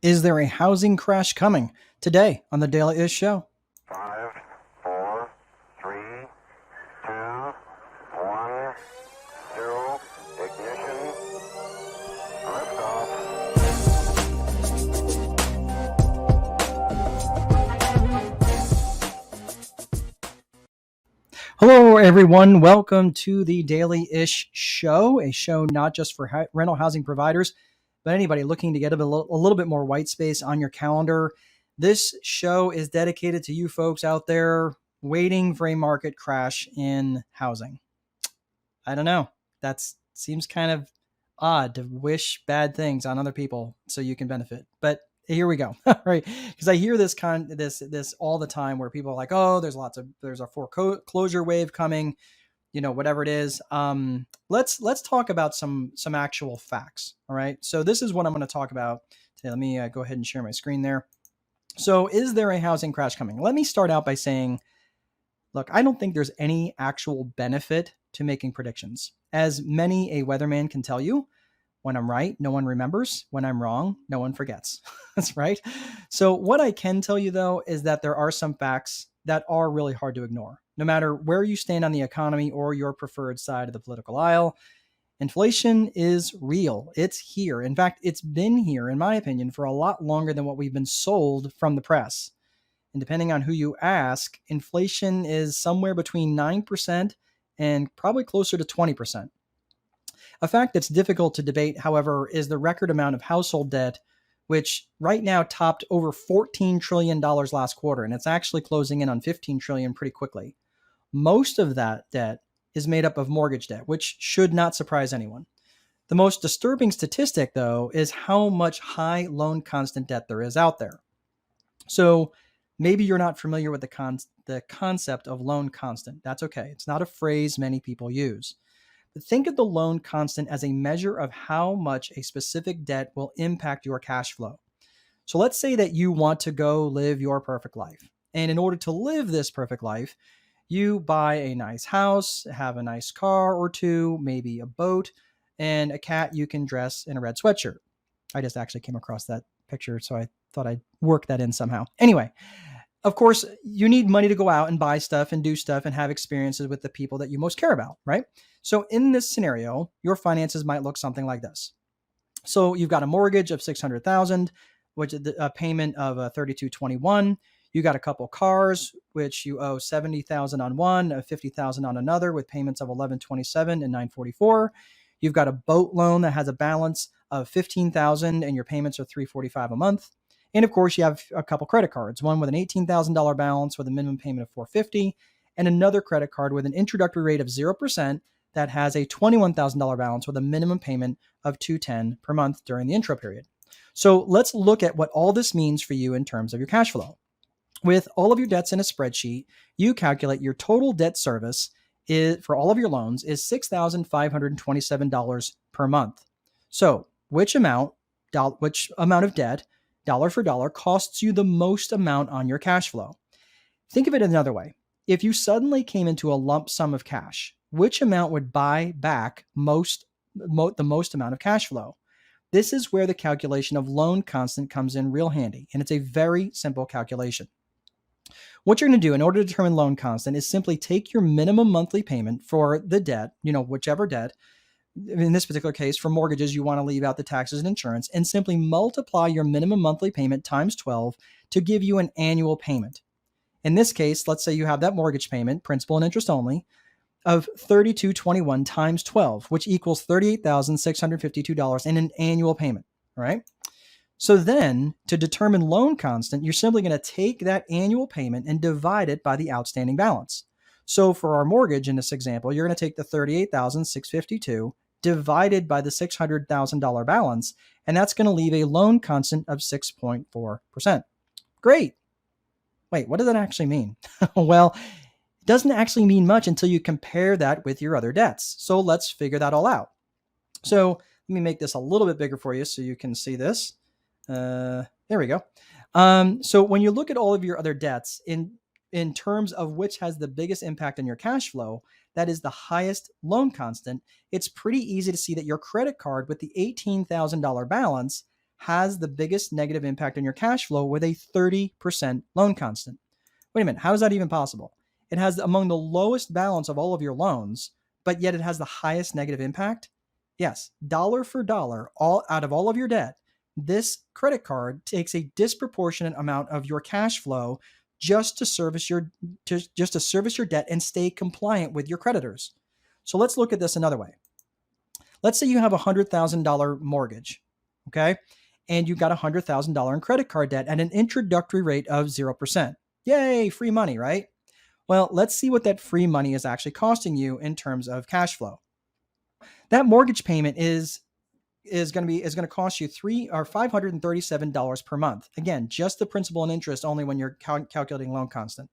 Is there a housing crash coming? Today on the Daily Ish Show. Five, four, three, two, one, zero, ignition, liftoff. Hello, everyone. Welcome to the Daily Ish Show, a show not just for rental housing providers, but anybody looking to get a little bit more white space on your calendar. This show is dedicated to you folks out there waiting for a market crash in housing. I don't know. That seems kind of odd to wish bad things on other people so you can benefit. But here we go. Right? Because I hear this all the time where people are like, "Oh, there's a foreclosure wave coming." Whatever it is. Let's talk about some actual facts. All right. So this is what I'm going to talk about today. Let me go ahead and share my screen there. So, is there a housing crash coming? Let me start out by saying, look, I don't think there's any actual benefit to making predictions. As many a weatherman can tell you, when I'm right, no one remembers. When I'm wrong, no one forgets. That's right. So, what I can tell you, though, is that there are some facts that are really hard to ignore. No matter where you stand on the economy or your preferred side of the political aisle, inflation is real. It's here. In fact, it's been here, in my opinion, for a lot longer than what we've been sold from the press. And depending on who you ask, inflation is somewhere between 9% and probably closer to 20%. A fact that's difficult to debate, however, is the record amount of household debt, which right now topped over $14 trillion last quarter, and it's actually closing in on $15 trillion pretty quickly. Most of that debt is made up of mortgage debt, which should not surprise anyone. The most disturbing statistic, though, is how much high loan constant debt there is out there. So maybe you're not familiar with the concept of loan constant. That's okay. It's not a phrase many people use. But think of the loan constant as a measure of how much a specific debt will impact your cash flow. So let's say that you want to go live your perfect life. And in order to live this perfect life, you buy a nice house, have a nice car or two, maybe a boat, and a cat you can dress in a red sweatshirt. I just actually came across that picture, so I thought I'd work that in somehow. Anyway, of course, you need money to go out and buy stuff and do stuff and have experiences with the people that you most care about, right? So in this scenario, your finances might look something like this. So you've got a mortgage of 600,000, which is a payment of 3221. You got a couple cars, which you owe 70,000 on one, 50,000 on another, with payments of 1127 and 944. You've got a boat loan that has a balance of 15,000 and your payments are 345 a month. And of course, you have a couple credit cards, one with an $18,000 balance with a minimum payment of 450, and another credit card with an introductory rate of 0% that has a $21,000 balance with a minimum payment of 210 per month during the intro period. So let's look at what all this means for you in terms of your cash flow. With all of your debts in a spreadsheet, you calculate your total debt service for all of your loans is $6,527 per month. So which amount of debt, dollar for dollar, costs you the most amount on your cash flow? Think of it another way. If you suddenly came into a lump sum of cash, which amount would buy back the most amount of cash flow? This is where the calculation of loan constant comes in real handy, and it's a very simple calculation. What you're going to do in order to determine loan constant is simply take your minimum monthly payment for the debt, whichever debt. In this particular case, for mortgages, you want to leave out the taxes and insurance, and simply multiply your minimum monthly payment times 12 to give you an annual payment. In this case, let's say you have that mortgage payment, principal and interest only, of $3,221 times 12, which equals $38,652 in an annual payment. All right. So then, to determine loan constant, you're simply going to take that annual payment and divide it by the outstanding balance. So for our mortgage in this example, you're going to take the $38,652 divided by the $600,000 balance, and that's going to leave a loan constant of 6.4%. Great. Wait, what does that actually mean? Well, it doesn't actually mean much until you compare that with your other debts. So let's figure that all out. So let me make this a little bit bigger for you so you can see this. There we go. So when you look at all of your other debts in terms of which has the biggest impact on your cash flow, that is the highest loan constant, it's pretty easy to see that your credit card with the $18,000 balance has the biggest negative impact on your cash flow with a 30% loan constant. Wait a minute, how is that even possible? It has among the lowest balance of all of your loans, but yet it has the highest negative impact? Yes, dollar for dollar, all out of all of your debt, this credit card takes a disproportionate amount of your cash flow just to service your just to service your debt and stay compliant with your creditors. So let's look at this another way. Let's say you have a $100,000 mortgage, okay? And you got a $100,000 in credit card debt at an introductory rate of 0%. Yay, free money, right? Well, let's see what that free money is actually costing you in terms of cash flow. That mortgage payment is going to cost you $537 per month. Again, just the principal and interest only when you're calculating loan constant.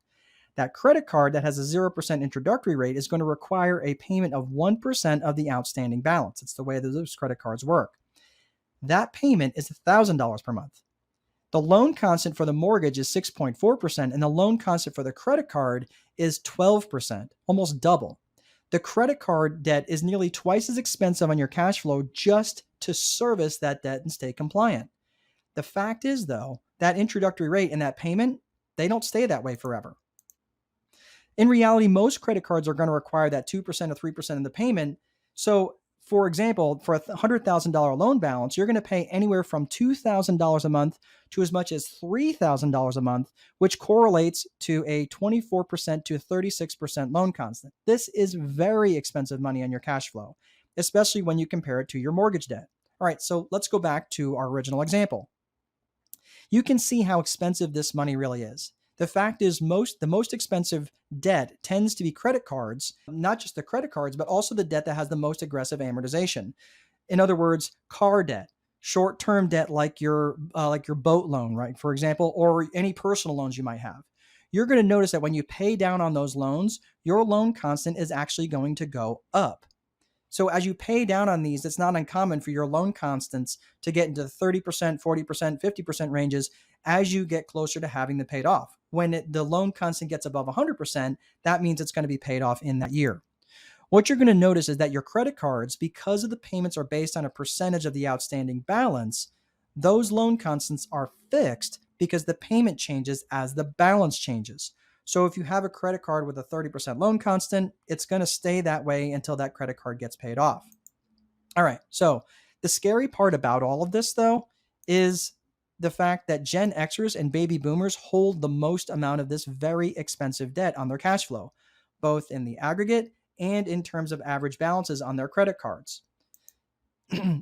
That credit card that has a 0% introductory rate is going to require a payment of 1% of the outstanding balance. It's the way that those credit cards work. That payment is $1,000 per month. The loan constant for the mortgage is 6.4%, and the loan constant for the credit card is 12%, almost double. The credit card debt is nearly twice as expensive on your cash flow just to service that debt and stay compliant. The fact is, though, that introductory rate and that payment, they don't stay that way forever. In reality, most credit cards are going to require that 2% or 3% of the payment. So, for example, for a $100,000 loan balance, you're going to pay anywhere from $2,000 a month to as much as $3,000 a month, which correlates to a 24% to 36% loan constant. This is very expensive money on your cash flow, especially when you compare it to your mortgage debt. All right, so let's go back to our original example. You can see how expensive this money really is. The fact is, the most expensive debt tends to be credit cards, not just the credit cards, but also the debt that has the most aggressive amortization. In other words, car debt, short-term debt like your boat loan, right, for example, or any personal loans you might have. You're going to notice that when you pay down on those loans, your loan constant is actually going to go up. So as you pay down on these, it's not uncommon for your loan constants to get into the 30%, 40%, 50% ranges as you get closer to having them paid off. When the loan constant gets above 100%, that means it's going to be paid off in that year. What you're going to notice is that your credit cards, because of the payments are based on a percentage of the outstanding balance, those loan constants are fixed because the payment changes as the balance changes. So if you have a credit card with a 30% loan constant, it's going to stay that way until that credit card gets paid off. All right. So the scary part about all of this, though, is the fact that Gen Xers and baby boomers hold the most amount of this very expensive debt on their cash flow, both in the aggregate and in terms of average balances on their credit cards.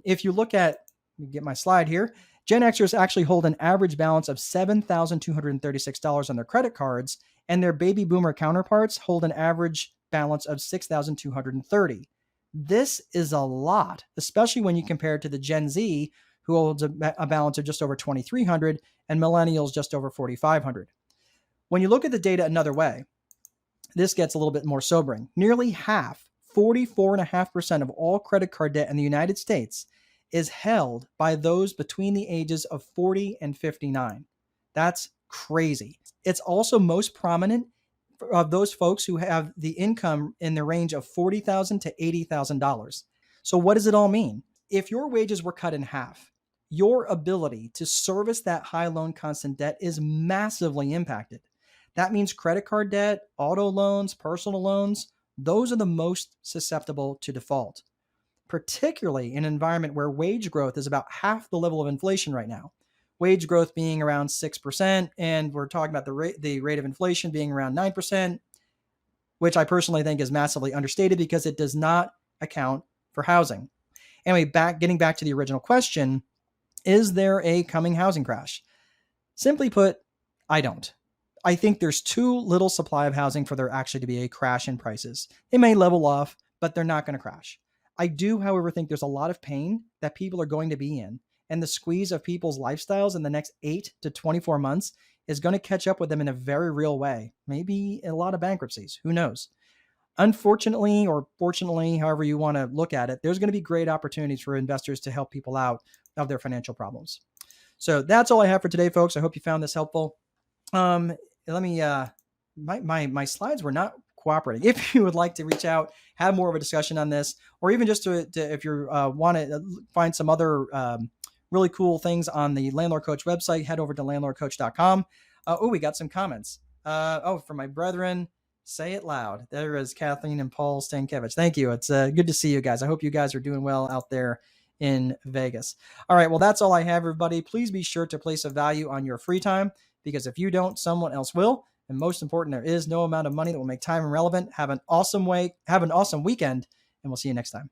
If you look at, let me get my slide here, Gen Xers actually hold an average balance of $7,236 on their credit cards, and their baby boomer counterparts hold an average balance of $6,230. This is a lot, especially when you compare it to the Gen Z, who holds a balance of just over $2,300, and millennials just over $4,500. When you look at the data another way, this gets a little bit more sobering. Nearly half, 44.5% of all credit card debt in the United States is held by those between the ages of 40 and 59. That's crazy. It's also most prominent of those folks who have the income in the range of $40,000 to $80,000. So what does it all mean? If your wages were cut in half, your ability to service that high loan constant debt is massively impacted. That means credit card debt, auto loans, personal loans, those are the most susceptible to default, particularly in an environment where wage growth is about half the level of inflation right now. Wage growth being around 6%, and we're talking about the rate of inflation being around 9%, which I personally think is massively understated because it does not account for housing. Anyway, getting back to the original question, is there a coming housing crash? Simply put, I don't. I think there's too little supply of housing for there actually to be a crash in prices. They may level off, but they're not going to crash. I do, however, think there's a lot of pain that people are going to be in, and the squeeze of people's lifestyles in the next 8 to 24 months is going to catch up with them in a very real way. Maybe a lot of bankruptcies. Who knows? Unfortunately, or fortunately, however you want to look at it, there's going to be great opportunities for investors to help people out of their financial problems. So that's all I have for today, folks. I hope you found this helpful. Let me, my slides were not cooperating. If you would like to reach out, have more of a discussion on this, or even just to if you want to find some other really cool things on the Landlord Coach website. Head over to landlordcoach.com. We got some comments. For my brethren, say it loud. There is Kathleen and Paul Stankiewicz. Thank you. It's good to see you guys. I hope you guys are doing well out there in Vegas. All right. Well, that's all I have, everybody. Please be sure to place a value on your free time, because if you don't, someone else will. And most important, there is no amount of money that will make time irrelevant. Have an awesome weekend, and we'll see you next time.